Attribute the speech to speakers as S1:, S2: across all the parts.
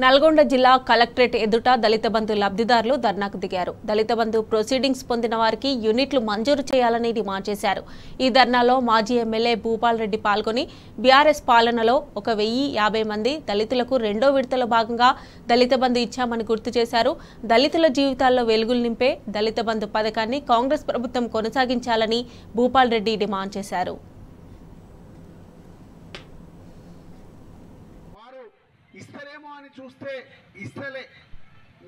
S1: నల్గొండ జిల్లా కలెక్టరేట్ ఎదుట దళిత బంధు లబ్ధిదారులు ధర్నాకు దిగారు. దళిత బంధు ప్రొసీడింగ్స్ పొందిన వారికి యూనిట్లు మంజూరు చేయాలని డిమాండ్ చేశారు. ఈ ధర్నాలో మాజీ ఎమ్మెల్యే భూపాల్ రెడ్డి పాల్గొని బీఆర్ఎస్ పాలనలో 1050 మంది దళితులకు రెండో విడతలో భాగంగా దళిత బంధు ఇచ్చామని గుర్తు చేశారు. దళితుల జీవితాల్లో వెలుగులు నింపే దళిత బంధు పథకాన్ని కాంగ్రెస్ ప్రభుత్వం కొనసాగించాలని భూపాల్ రెడ్డి డిమాండ్ చేశారు.
S2: ఇస్తలేమో అని చూస్తే ఇస్తలే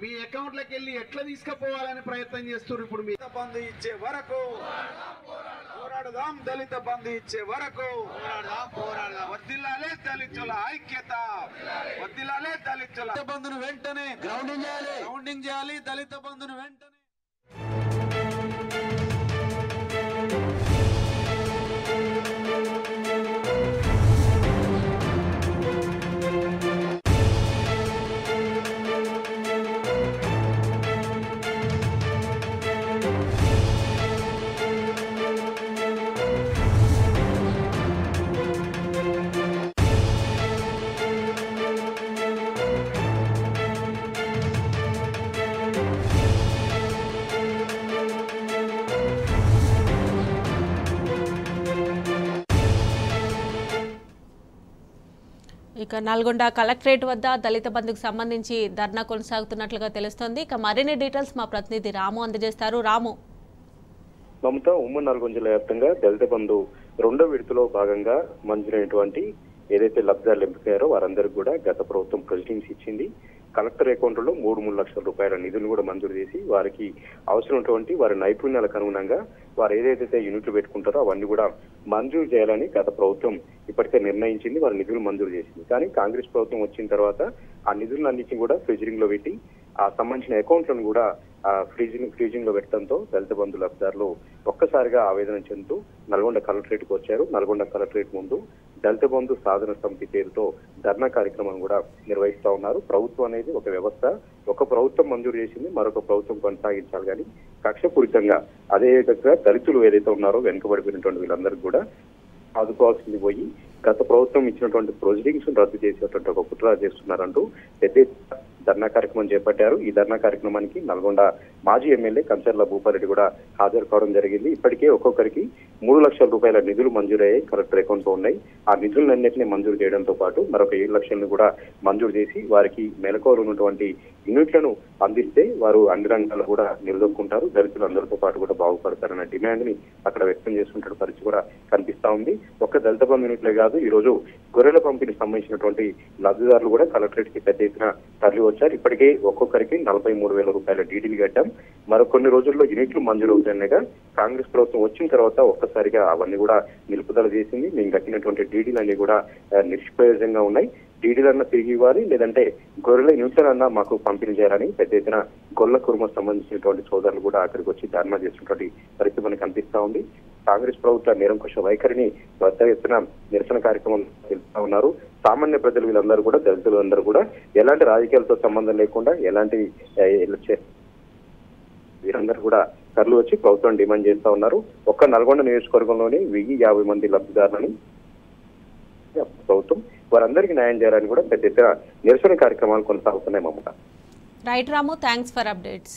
S2: మీ అకౌంట్లోకి వెళ్ళి ఎట్లా తీసుకుపోవాలని ప్రయత్నం చేస్తున్నారు. ఇప్పుడు మీ బంధు ఇచ్చే వరకు పోరాడదాం, దళిత బంధు ఇచ్చే వరకు పోరాడదాం. వద్దిల్లాలే దళితుల ఐక్యత, వద్దిల్లాలే దళితుల బంధును వెంటనే గ్రౌండింగ్ చేయాలి. దళిత బంధును వెంటనే
S1: ఇక నల్గొండ కలెక్టరేట్ వద్ద దళిత బంధుకు సంబంధించి ధర్నా కొనసాగుతున్నట్లుగా తెలుస్తోంది. ఇక మరిన్ని డీటెయిల్స్ మా ప్రతినిధి రాము అందజేస్తారు. రాము,
S3: మమత, ఉమ్మడి నల్గొండ జిల్లా వ్యాప్తంగా దళిత బంధు రెండో విడతలో భాగంగా మంజూరైనటువంటి ఏదైతే లబ్ధిదారులు ఎంపికయ్యారో వారందరికీ కూడా గత ప్రభుత్వం ప్రొసీడింగ్స్ ఇచ్చింది. కలెక్టర్ అకౌంట్లో 3 లక్షల రూపాయల నిధులు కూడా మంజూరు చేసి వారికి అవసరమైనటువంటి వారి నైపుణ్యాలకు అనుగుణంగా వారు ఏదైతే యూనిట్లు పెట్టుకుంటారో అవన్నీ కూడా మంజూరు చేయాలని గత ప్రభుత్వం ఇప్పటికే నిర్ణయించింది. వారి నిధులు మంజూరు చేసింది. కానీ కాంగ్రెస్ ప్రభుత్వం వచ్చిన తర్వాత ఆ నిధులన్నింటినీ కూడా ఫ్రీజింగ్ లో పెట్టి ఆ సంబంధించిన అకౌంట్లను కూడా ఫ్రీజింగ్ లో పెట్టడంతో దళిత బంధు లబ్ధిదారులు ఒక్కసారిగా ఆవేదన చెందుతూ నల్గొండ కలెక్టరేట్ కు వచ్చారు. నల్గొండ కలెక్టరేట్ ముందు దళిత బంధు సాధన సమితి పేరుతో ధర్నా కార్యక్రమం కూడా నిర్వహిస్తా ఉన్నారు. ప్రభుత్వం అనేది ఒక వ్యవస్థ, ఒక ప్రభుత్వం మంజూరు చేసింది, మరొక ప్రభుత్వం కొనసాగించాలి. కానీ కక్షపూరితంగా అదే విధంగా దళితులు ఏదైతే ఉన్నారో వెనుకబడిపోయినటువంటి వీళ్ళందరికీ కూడా ఆదుకోవాల్సింది పోయి గత ప్రభుత్వం ఇచ్చినటువంటి ప్రొసీడింగ్స్ రద్దు చేసేటువంటి ఒక కుట్ర చేస్తున్నారంటూ పెద్ద ధర్నా కార్యక్రమం చేపట్టారు. ఈ ధర్నా కార్యక్రమానికి నల్గొండ మాజీ ఎమ్మెల్యే కంచర్ల భూపాల్ రెడ్డి కూడా హాజరు కావడం జరిగింది. ఇప్పటికే ఒక్కొక్కరికి 3 లక్షల రూపాయల నిధులు మంజూరయ్యాయి, కలెక్టర్ అకౌంట్ లో ఉన్నాయి. ఆ నిధులన్నింటినీ మంజూరు చేయడంతో పాటు మరొక 7 లక్షలను కూడా మంజూరు చేసి వారికి మెలకువలు ఉన్నటువంటి యూనిట్లను అందిస్తే వారు అన్ని రంగాల్లో కూడా నిలదొక్కుంటారు, దళితులు అందరితో పాటు కూడా బాగుపడతారన్న డిమాండ్ ని అక్కడ వ్యక్తం చేసుకుంటున్న పరిస్థితి కూడా కనిపిస్తా ఉంది. ఒక్క దళిత బంధు యూనిట్లే కాదు, ఈ రోజు గొర్రెల పంపిణీకి సంబంధించినటువంటి లబ్ధిదారులు కూడా కలెక్టరేట్ కి పెద్ద ఎత్తున తరలి వచ్చారు. ఇప్పటికే ఒక్కొక్కరికి 43,000 రూపాయల డీడీలు కట్టాం. మరో కొన్ని రోజుల్లో యూనిట్లు మంజూరు అవుతాయనగా కాంగ్రెస్ ప్రభుత్వం వచ్చిన తర్వాత ఒక్కసారిగా అవన్నీ కూడా నిలుపుదల చేసింది. మేము కట్టినటువంటి డీడీలన్నీ కూడా నిష్ప్రయోజనంగా ఉన్నాయి. డీడీలన్నా తిరిగి ఇవ్వాలి, లేదంటే గొర్రెల యూనిట్లన్నా మాకు పంపిణీ చేయాలని పెద్ద ఎత్తున గొల్ల కుర్మకు సంబంధించినటువంటి సోదరులు కూడా అక్కడికి వచ్చి ధర్నా చేస్తున్నటువంటి పరిస్థితి మనకు కనిపిస్తా ఉంది. కాంగ్రెస్ ప్రభుత్వ నిరంకుశ వైఖరిని పెద్ద ఎత్తున నిరసన కార్యక్రమం తెలుపుతా ఉన్నారు. సామాన్య ప్రజలు వీళ్ళందరూ కూడా, దళితులు అందరూ కూడా ఎలాంటి రాజకీయాలతో సంబంధం లేకుండా ఎలాంటి వీరందరూ కూడా తరలి వచ్చి ప్రభుత్వం డిమాండ్ చేస్తా ఉన్నారు. ఒక్క నల్గొండ నియోజకవర్గంలోని 1050 మంది లబ్ధిదారులని ప్రభుత్వం వారందరికీ న్యాయం చేయాలని కూడా పెద్ద ఎత్తున నిరసన కార్యక్రమాలు కొనసాగుతున్నాయి. Mamata.
S1: Right Ramu, thanks for updates.